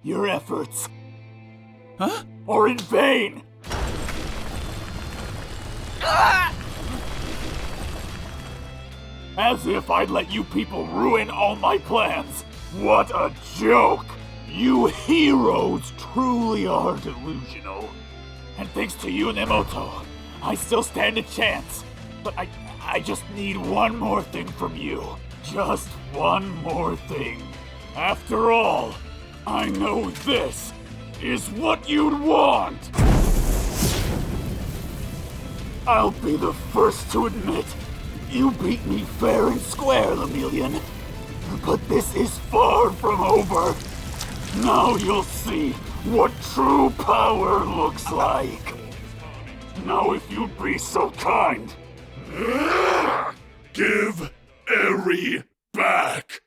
Your efforts Huh? are in vain! As if I'd let you people ruin all my plans! What a joke! You heroes truly are delusional. And thanks to you, Nemoto, I still stand a chance. But I just need one more thing from you. Just one more thing. After all, I know this is what you'd want! I'll be the first to admit, you beat me fair and square, Lemillion. But this is far from over. Now you'll see what true power looks like. Now if you'd be so kind. Give Eri back!